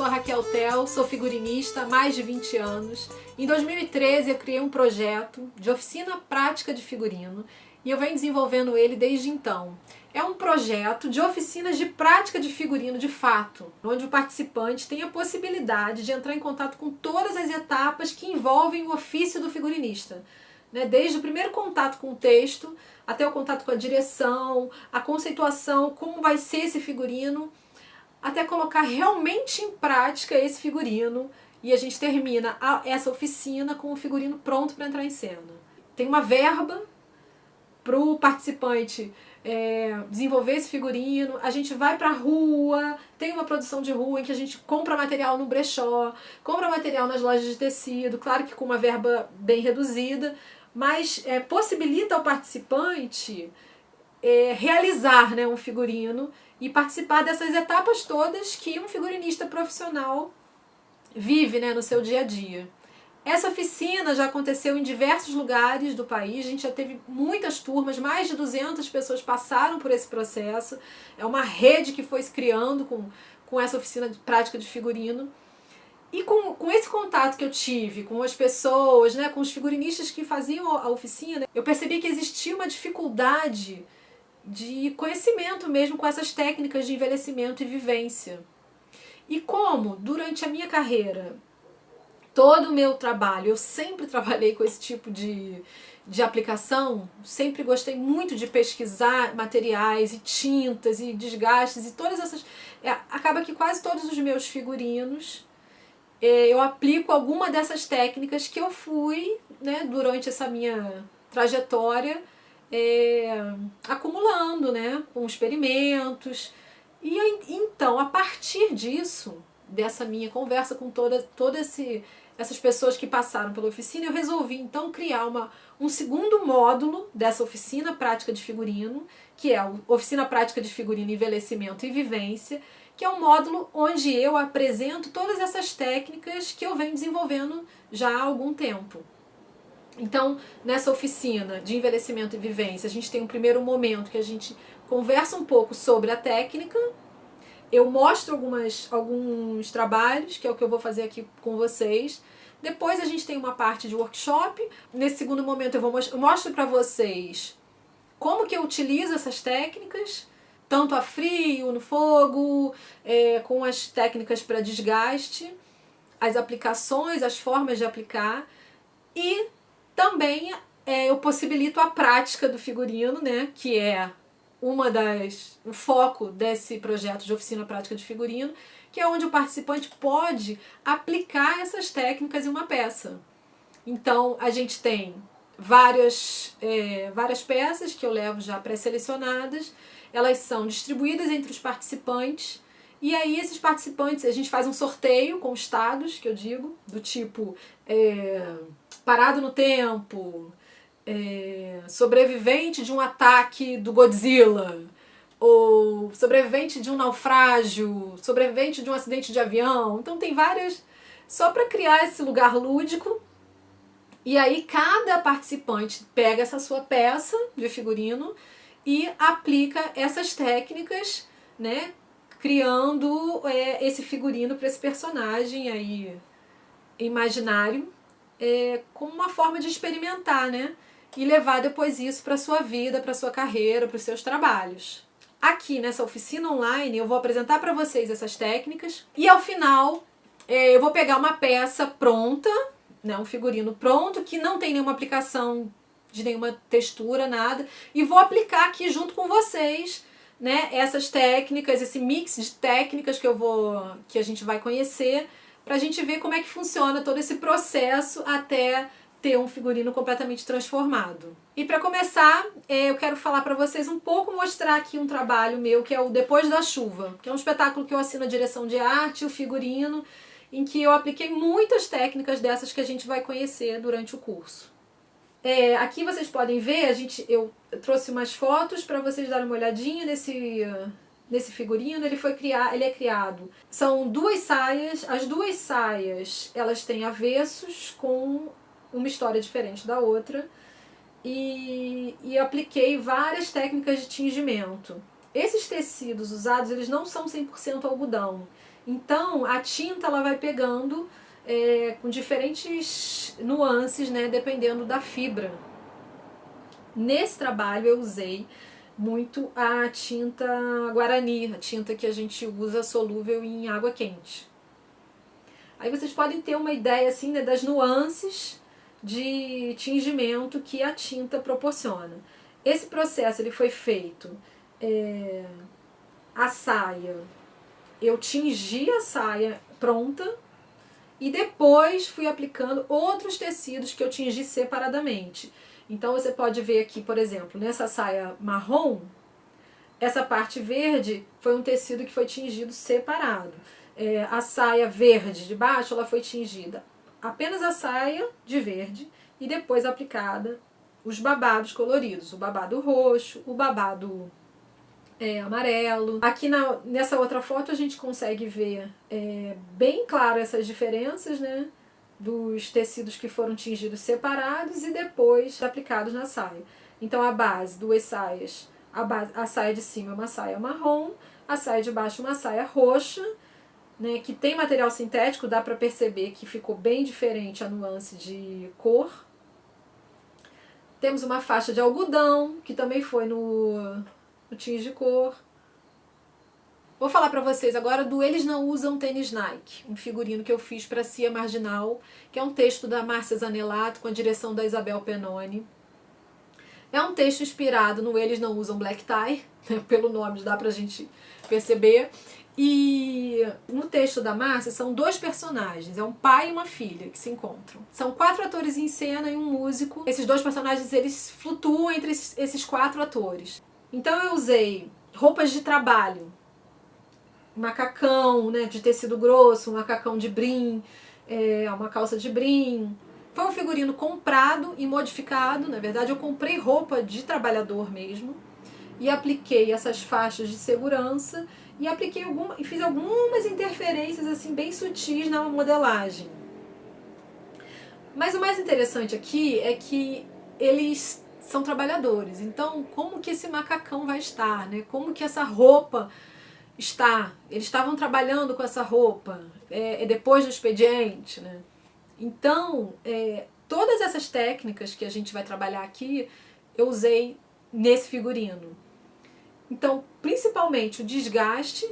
sou a Raquel Tel, sou figurinista há mais de 20 anos. Em 2013 eu criei um projeto de oficina prática de figurino e eu venho desenvolvendo ele desde então. É um projeto de oficinas de prática de figurino de fato, onde o participante tem a possibilidade de entrar em contato com todas as etapas que envolvem o ofício do figurinista. Desde o primeiro contato com o texto, até o contato com a direção, a conceituação, como vai ser esse figurino, até colocar realmente em prática esse figurino, e a gente termina essa oficina com o figurino pronto para entrar em cena. Tem uma verba para o participante desenvolver esse figurino, a gente vai para a rua, tem uma produção de rua em que a gente compra material no brechó, compra material nas lojas de tecido, claro que com uma verba bem reduzida, mas possibilita ao participante realizar um figurino e participar dessas etapas todas que um figurinista profissional vive no seu dia a dia. Essa oficina já aconteceu em diversos lugares do país, a gente já teve muitas turmas, mais de 200 pessoas passaram por esse processo, é uma rede que foi se criando com essa oficina de prática de figurino. E com esse contato que eu tive com as pessoas, com os figurinistas que faziam a oficina, eu percebi que existia uma dificuldade de conhecimento mesmo com essas técnicas de envelhecimento e vivência. E como, durante a minha carreira, todo o meu trabalho, eu sempre trabalhei com esse tipo de aplicação, sempre gostei muito de pesquisar materiais e tintas e desgastes e todas essas... Acaba que quase todos os meus figurinos eu aplico alguma dessas técnicas que eu fui, durante essa minha trajetória, acumulando, com experimentos. E então, a partir disso, dessa minha conversa com todas essas pessoas que passaram pela oficina, eu resolvi então criar um segundo módulo dessa oficina prática de figurino, que é a oficina prática de figurino, envelhecimento e vivência, que é um módulo onde eu apresento todas essas técnicas que eu venho desenvolvendo já há algum tempo. Então, nessa oficina de envelhecimento e vivência, a gente tem um primeiro momento que a gente conversa um pouco sobre a técnica, eu mostro alguns trabalhos, que é o que eu vou fazer aqui com vocês. Depois a gente tem uma parte de workshop. Nesse segundo momento eu mostro para vocês como que eu utilizo essas técnicas, tanto a frio, no fogo, com as técnicas para desgaste, as aplicações, as formas de aplicar, e também eu possibilito a prática do figurino, que é o foco desse projeto de oficina prática de figurino, que é onde o participante pode aplicar essas técnicas em uma peça. Então a gente tem várias peças que eu levo já pré-selecionadas, elas são distribuídas entre os participantes, e aí esses participantes, a gente faz um sorteio com estados, que eu digo, do tipo parado no tempo, sobrevivente de um ataque do Godzilla, ou sobrevivente de um naufrágio, sobrevivente de um acidente de avião. Então tem várias, só para criar esse lugar lúdico. E aí cada participante pega essa sua peça de figurino e aplica essas técnicas, criando esse figurino para esse personagem aí imaginário, como uma forma de experimentar, e levar depois isso para a sua vida, para a sua carreira, para os seus trabalhos. Aqui nessa oficina online eu vou apresentar para vocês essas técnicas e ao final eu vou pegar uma peça pronta, um figurino pronto, que não tem nenhuma aplicação de nenhuma textura, nada, e vou aplicar aqui junto com vocês, essas técnicas, esse mix de técnicas que a gente vai conhecer, para a gente ver como é que funciona todo esse processo até ter um figurino completamente transformado. E para começar, eu quero falar para vocês um pouco, mostrar aqui um trabalho meu, que é o Depois da Chuva, que é um espetáculo que eu assino a direção de arte, o figurino, em que eu apliquei muitas técnicas dessas que a gente vai conhecer durante o curso. Aqui vocês podem ver, eu trouxe umas fotos para vocês darem uma olhadinha nesse figurino. Ele é criado. São duas saias, as duas saias elas têm avessos com uma história diferente da outra, e eu apliquei várias técnicas de tingimento. Esses tecidos usados, eles não são 100% algodão, Então a tinta ela vai pegando com diferentes nuances, né, dependendo da fibra. Nesse trabalho eu usei muito a tinta Guarani, a tinta que a gente usa solúvel em água quente. Aí vocês podem ter uma ideia assim, né, das nuances de tingimento que a tinta proporciona. Esse processo ele foi feito, a saia, eu tingi a saia pronta e depois fui aplicando outros tecidos que eu tingi separadamente. Então você pode ver aqui, por exemplo, nessa saia marrom, essa parte verde foi um tecido que foi tingido separado. A saia verde de baixo ela foi tingida apenas a saia de verde e depois aplicada os babados coloridos, o babado roxo, o babado amarelo. Aqui nessa outra foto a gente consegue ver bem claro essas diferenças, né, dos tecidos que foram tingidos separados e depois aplicados na saia. Então a base, duas saias, a saia de cima é uma saia marrom, a saia de baixo uma saia roxa, né, que tem material sintético, dá para perceber que ficou bem diferente a nuance de cor. Temos uma faixa de algodão, que também foi no tinge de cor. Vou falar para vocês agora do Eles Não Usam Tênis Nike, um figurino que eu fiz para Cia Marginal, que é um texto da Márcia Zanelato com a direção da Isabel Penoni. É um texto inspirado no Eles Não Usam Black Tie, né, pelo nome dá pra gente perceber. E no texto da Márcia são dois personagens, é um pai e uma filha que se encontram. São 4 atores em cena e um músico. Esses dois personagens eles flutuam entre esses 4 atores. Então eu usei roupas de trabalho, macacão, né, de tecido grosso, um macacão de brim, uma calça de brim. Foi um figurino comprado e modificado, na verdade eu comprei roupa de trabalhador mesmo e apliquei essas faixas de segurança e fiz algumas interferências assim bem sutis na modelagem. Mas o mais interessante aqui é que eles são trabalhadores, então como que esse macacão vai estar, né? Como que essa roupa está? Eles estavam trabalhando com essa roupa depois do expediente, né? Então, todas essas técnicas que a gente vai trabalhar aqui, eu usei nesse figurino. Então, principalmente o desgaste.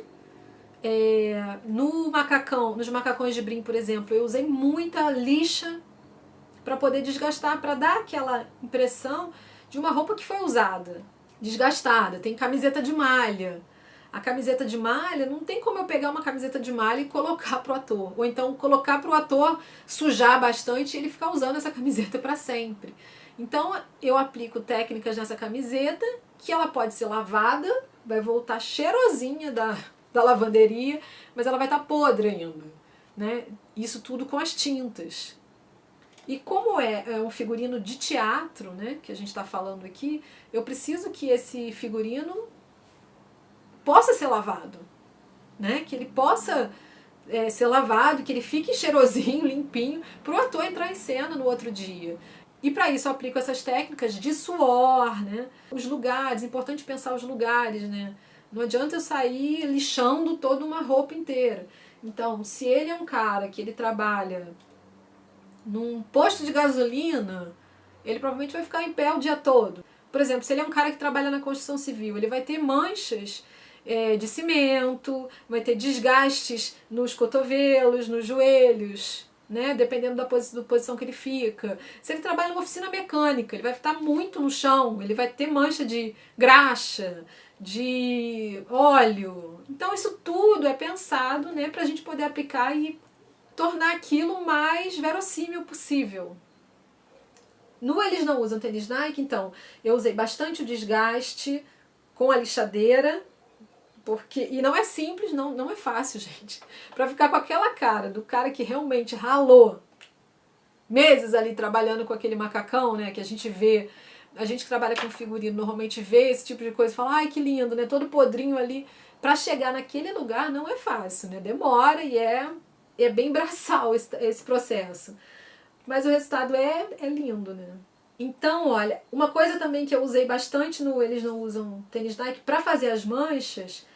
Nos macacões de brim, por exemplo, eu usei muita lixa para poder desgastar, para dar aquela impressão de uma roupa que foi usada, desgastada. Tem camiseta de malha. A camiseta de malha, não tem como eu pegar uma camiseta de malha e colocar pro ator. Ou então colocar pro ator sujar bastante e ele ficar usando essa camiseta para sempre. Então eu aplico técnicas nessa camiseta que ela pode ser lavada, vai voltar cheirosinha da lavanderia, mas ela vai estar podre ainda, né? Isso tudo com as tintas. E como é um figurino de teatro, né, que a gente está falando aqui, eu preciso que esse figurino possa ser lavado, né? Que ele possa ser lavado, que ele fique cheirosinho, limpinho, para o ator entrar em cena no outro dia. E para isso eu aplico essas técnicas de suor, né? Os lugares, importante pensar os lugares, né? Não adianta eu sair lixando toda uma roupa inteira. Então, se ele é um cara que ele trabalha num posto de gasolina, ele provavelmente vai ficar em pé o dia todo. Por exemplo, se ele é um cara que trabalha na construção civil, ele vai ter manchas de cimento, vai ter desgastes nos cotovelos, nos joelhos, né? Dependendo da posição que ele fica. Se ele trabalha numa oficina mecânica, ele vai estar muito no chão, ele vai ter mancha de graxa, de óleo. Então isso tudo é pensado, né, para a gente poder aplicar e tornar aquilo o mais verossímil possível. No Eles Não Usam Tênis Nike, então, eu usei bastante o desgaste com a lixadeira, e não é simples, não é fácil, gente. Para ficar com aquela cara do cara que realmente ralou meses ali trabalhando com aquele macacão, né, que a gente vê, a gente que trabalha com figurino normalmente vê esse tipo de coisa e fala, ai que lindo, né, todo podrinho ali. Para chegar naquele lugar não é fácil, né, demora e é bem braçal esse processo. Mas o resultado é lindo, né. Então, olha, uma coisa também que eu usei bastante no Eles Não Usam Tênis Nike para fazer as manchas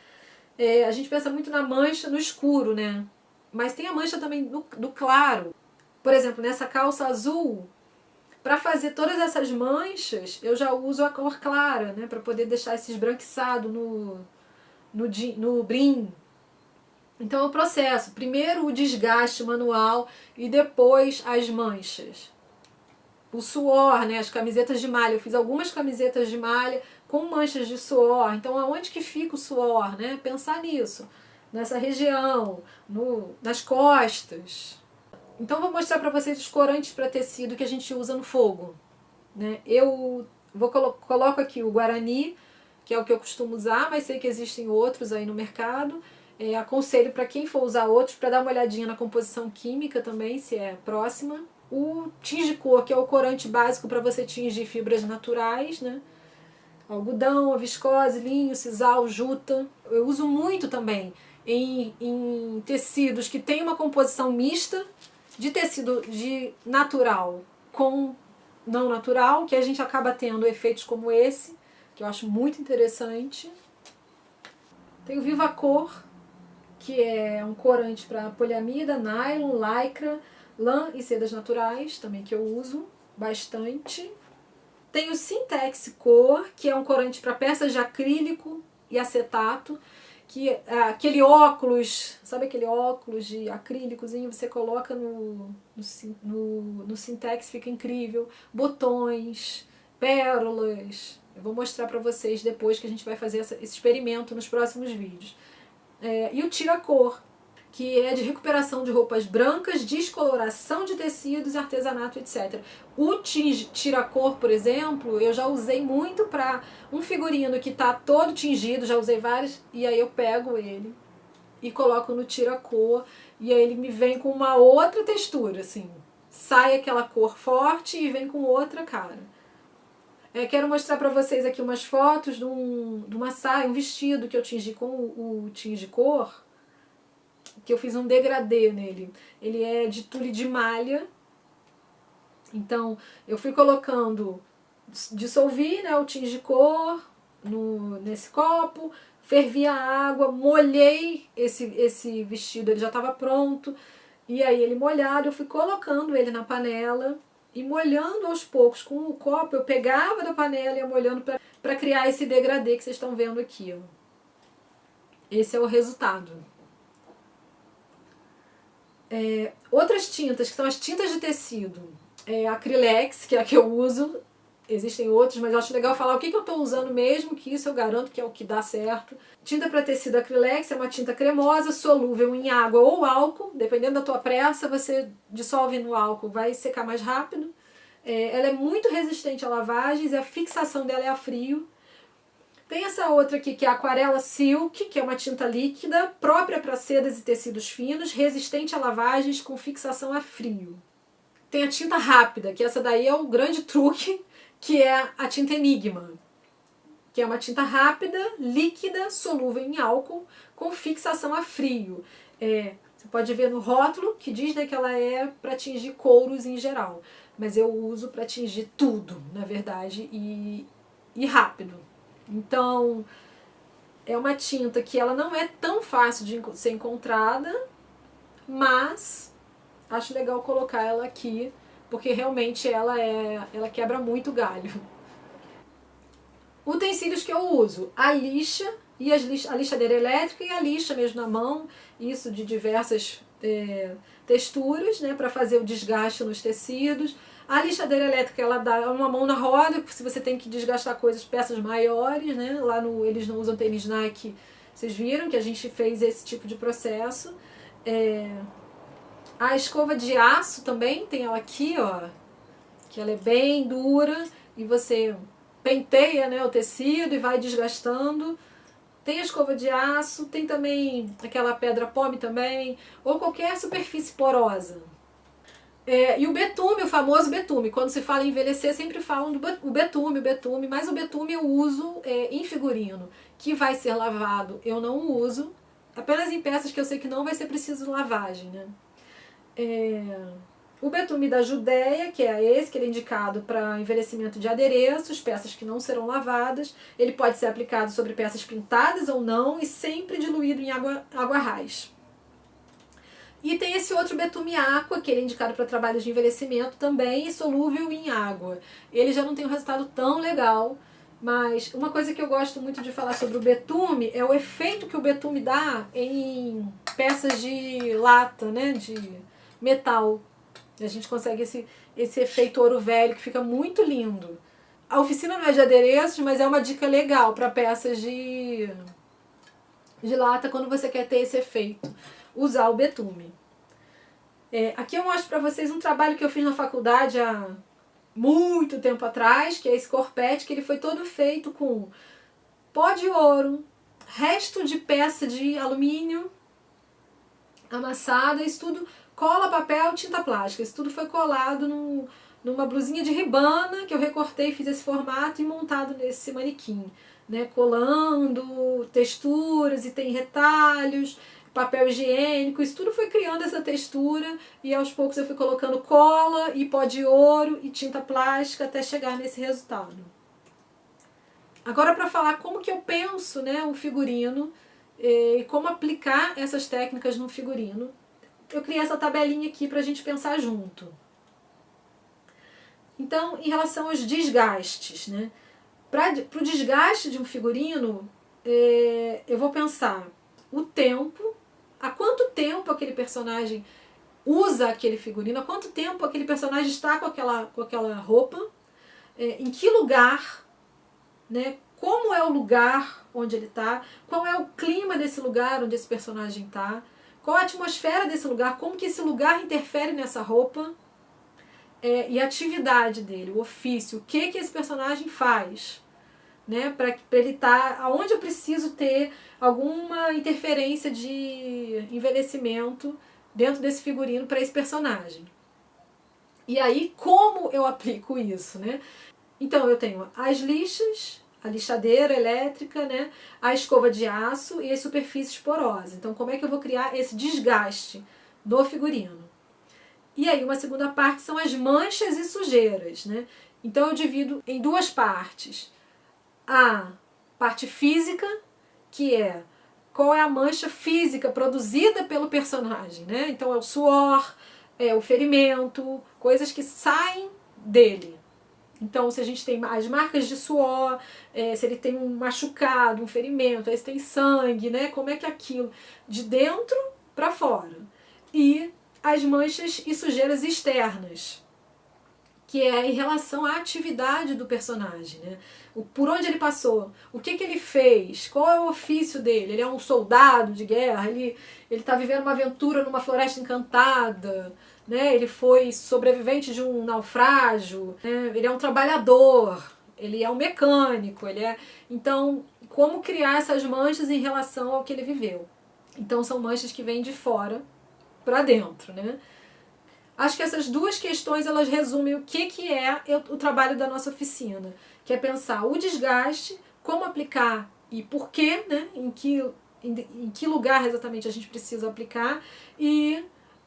A gente pensa muito na mancha no escuro, né? Mas tem a mancha também do claro. Por exemplo, nessa calça azul, para fazer todas essas manchas, eu já uso a cor clara, né? Para poder deixar esse esbranquiçado no brim. Então é o processo. Primeiro o desgaste manual e depois as manchas. O suor, né? As camisetas de malha. Eu fiz algumas camisetas de malha com manchas de suor. Então aonde que fica o suor, né? Pensar nisso. Nessa região, nas costas. Então vou mostrar para vocês os corantes para tecido que a gente usa no fogo, né? Eu coloco aqui o Guarani, que é o que eu costumo usar, mas sei que existem outros aí no mercado. Aconselho para quem for usar outros, para dar uma olhadinha na composição química também, se é próxima. O tinge-cor, que é o corante básico para você tingir fibras naturais, né? Algodão, a viscose, linho, sisal, juta. Eu uso muito também em tecidos que tem uma composição mista, de tecido natural com não natural, que a gente acaba tendo efeitos como esse, que eu acho muito interessante. Tem o Viva Cor, que é um corante para poliamida, nylon, lycra, lã e sedas naturais, também que eu uso bastante. Tem o Sintex Cor, que é um corante para peças de acrílico e acetato, que aquele óculos, sabe aquele óculos de acrílicozinho, você coloca no Sintex, fica incrível. Botões, pérolas. Eu vou mostrar para vocês depois, que a gente vai fazer esse experimento nos próximos vídeos. E o Tira-Cor, que é de recuperação de roupas brancas, descoloração de tecidos, artesanato, etc. O Tira-Cor, por exemplo, eu já usei muito para um figurino que está todo tingido, já usei vários, e aí eu pego ele e coloco no Tira-Cor, e aí ele me vem com uma outra textura, assim. Sai aquela cor forte e vem com outra cara. Quero mostrar para vocês aqui umas fotos de uma saia, um vestido que eu tingi com o Tinge-Cor, que eu fiz um degradê nele. Ele é de tule de malha. Então, eu fui colocando, dissolvi, né, o Tinge-Cor nesse copo, fervi a água, molhei esse vestido, ele já estava pronto. E aí ele molhado, eu fui colocando ele na panela e molhando aos poucos com o copo. Eu pegava da panela e ia molhando para criar esse degradê que vocês estão vendo aqui, ó. Esse é o resultado. Outras tintas, que são as tintas de tecido, Acrylex, que é a que eu uso, existem outros, mas eu acho legal falar o que eu estou usando mesmo, que isso eu garanto que é o que dá certo. Tinta para tecido Acrylex é uma tinta cremosa, solúvel em água ou álcool, dependendo da tua pressa, você dissolve no álcool, vai secar mais rápido. Ela é muito resistente a lavagens e a fixação dela é a frio. Tem essa outra aqui, que é a Aquarela Silk, que é uma tinta líquida, própria para sedas e tecidos finos, resistente a lavagens, com fixação a frio. Tem a tinta rápida, que essa daí é o grande truque, que é a tinta Enigma, que é uma tinta rápida, líquida, solúvel em álcool, com fixação a frio. Você pode ver no rótulo, que diz, né, que ela é para tingir couros em geral, mas eu uso para tingir tudo, na verdade, e rápido. Então, é uma tinta que ela não é tão fácil de ser encontrada, mas acho legal colocar ela aqui, porque realmente ela quebra muito galho. Utensílios que eu uso: a lixa, e a lixadeira elétrica e a lixa mesmo na mão, isso de diversas texturas, né, para fazer o desgaste nos tecidos. A lixadeira elétrica, ela dá uma mão na roda, se você tem que desgastar peças maiores, né? Lá eles não usam tênis Nike, vocês viram que a gente fez esse tipo de processo. A escova de aço também, tem ela aqui, ó, que ela é bem dura, e você penteia, né, o tecido e vai desgastando. Tem a escova de aço, tem também aquela pedra pome também, ou qualquer superfície porosa. E o betume, o famoso betume. Quando se fala em envelhecer, sempre falam do betume, mas o betume eu uso em figurino, que vai ser lavado, eu não uso, apenas em peças que eu sei que não vai ser preciso lavagem, né? O betume da Judéia, que é esse, que ele é indicado para envelhecimento de adereços, peças que não serão lavadas. Ele pode ser aplicado sobre peças pintadas ou não e sempre diluído em água rás. E tem esse outro betume aqua, que ele é indicado para trabalhos de envelhecimento também e solúvel em água. Ele já não tem um resultado tão legal, mas uma coisa que eu gosto muito de falar sobre o betume é o efeito que o betume dá em peças de lata, né, de metal. A gente consegue esse efeito ouro velho que fica muito lindo. A oficina não é de adereços, mas é uma dica legal para peças de lata quando você quer ter esse efeito. Usar o betume. Aqui eu mostro para vocês um trabalho que eu fiz na faculdade há muito tempo atrás, que é esse corpete, que ele foi todo feito com pó de ouro, resto de peça de alumínio amassada, isso tudo, cola, papel, tinta plástica. Isso tudo foi colado numa blusinha de ribana que eu recortei, fiz esse formato e montado nesse manequim, né? Colando texturas e tem retalhos, papel higiênico, isso tudo foi criando essa textura e aos poucos eu fui colocando cola e pó de ouro e tinta plástica até chegar nesse resultado. Agora, para falar como que eu penso, né, um figurino e como aplicar essas técnicas no figurino, eu criei essa tabelinha aqui para a gente pensar junto. Então, em relação aos desgastes, né, para o desgaste de um figurino, eu vou pensar o tempo, há quanto tempo aquele personagem usa aquele figurino, há quanto tempo aquele personagem está com aquela roupa, em que lugar, né, como é o lugar onde ele está, qual é o clima desse lugar onde esse personagem está, qual a atmosfera desse lugar, como que esse lugar interfere nessa roupa, e a atividade dele, o ofício, o que esse personagem faz, né, para ele estar aonde eu preciso ter alguma interferência de envelhecimento dentro desse figurino para esse personagem. E aí, como eu aplico isso, né? Então, eu tenho as lixas, a lixadeira elétrica, né, a escova de aço e as superfícies porosas. Então, como é que eu vou criar esse desgaste no figurino? E aí, uma segunda parte são as manchas e sujeiras, né? Então, eu divido em duas partes. A parte física, que é qual é a mancha física produzida pelo personagem, né? Então, é o suor, é o ferimento, coisas que saem dele. Então, se a gente tem as marcas de suor, se ele tem um machucado, um ferimento, aí se tem sangue, né? Como é que é aquilo? De dentro para fora. E as manchas e sujeiras externas, que é em relação à atividade do personagem, né? Por onde ele passou, o que ele fez, qual é o ofício dele. Ele é um soldado de guerra, ele está vivendo uma aventura numa floresta encantada, né? Ele foi sobrevivente de um naufrágio, né? Ele é um trabalhador, ele é um mecânico, Então, como criar essas manchas em relação ao que ele viveu? Então, são manchas que vêm de fora para dentro, né? Acho que essas duas questões elas resumem o que é o trabalho da nossa oficina, que é pensar o desgaste, como aplicar e por quê, né? Em que lugar exatamente a gente precisa aplicar, e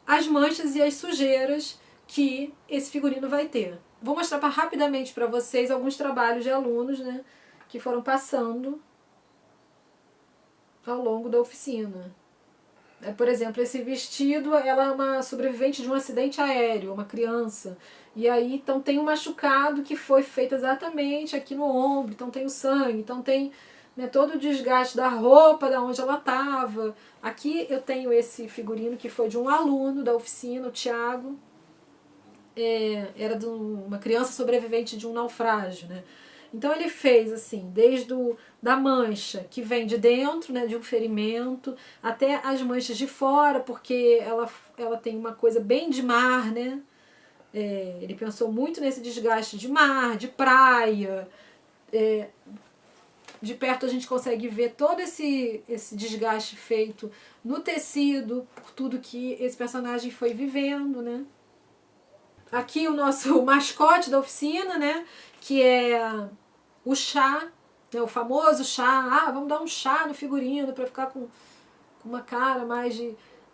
as manchas e as sujeiras que esse figurino vai ter. Vou mostrar rapidamente para vocês alguns trabalhos de alunos, né, que foram passando ao longo da oficina. Por exemplo, esse vestido, ela é uma sobrevivente de um acidente aéreo, uma criança. E aí, então tem um machucado que foi feito exatamente aqui no ombro, então tem o sangue, então tem, né, todo o desgaste da roupa, da onde ela estava. Aqui eu tenho esse figurino que foi de um aluno da oficina, o Thiago. Era de uma criança sobrevivente de um naufrágio, né? Então ele fez assim, desde da mancha que vem de dentro, né, de um ferimento, até as manchas de fora, porque ela tem uma coisa bem de mar, né? Ele pensou muito nesse desgaste de mar, de praia. De perto a gente consegue ver todo esse desgaste feito no tecido, por tudo que esse personagem foi vivendo, né? Aqui o nosso mascote da oficina, né, que é o chá, né, o famoso chá. Vamos dar um chá no figurino para ficar com uma cara mais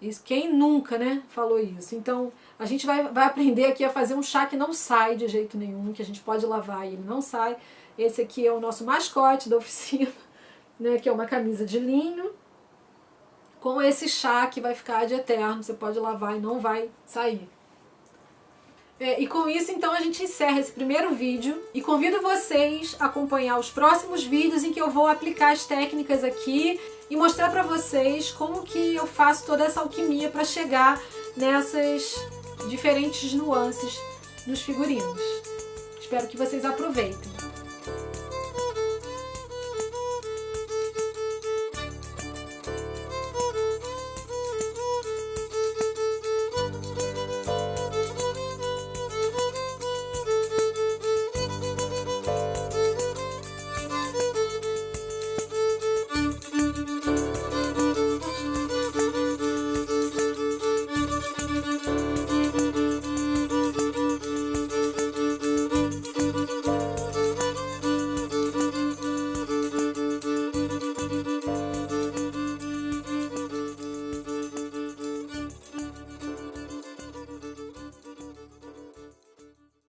Isso, quem nunca, né, falou isso? Então, a gente vai aprender aqui a fazer um chá que não sai de jeito nenhum, que a gente pode lavar e ele não sai. Esse aqui é o nosso mascote da oficina, né, que é uma camisa de linho, com esse chá que vai ficar de eterno, você pode lavar e não vai sair. E com isso, então, a gente encerra esse primeiro vídeo e convido vocês a acompanhar os próximos vídeos em que eu vou aplicar as técnicas aqui e mostrar para vocês como que eu faço toda essa alquimia para chegar nessas diferentes nuances nos figurinos. Espero que vocês aproveitem.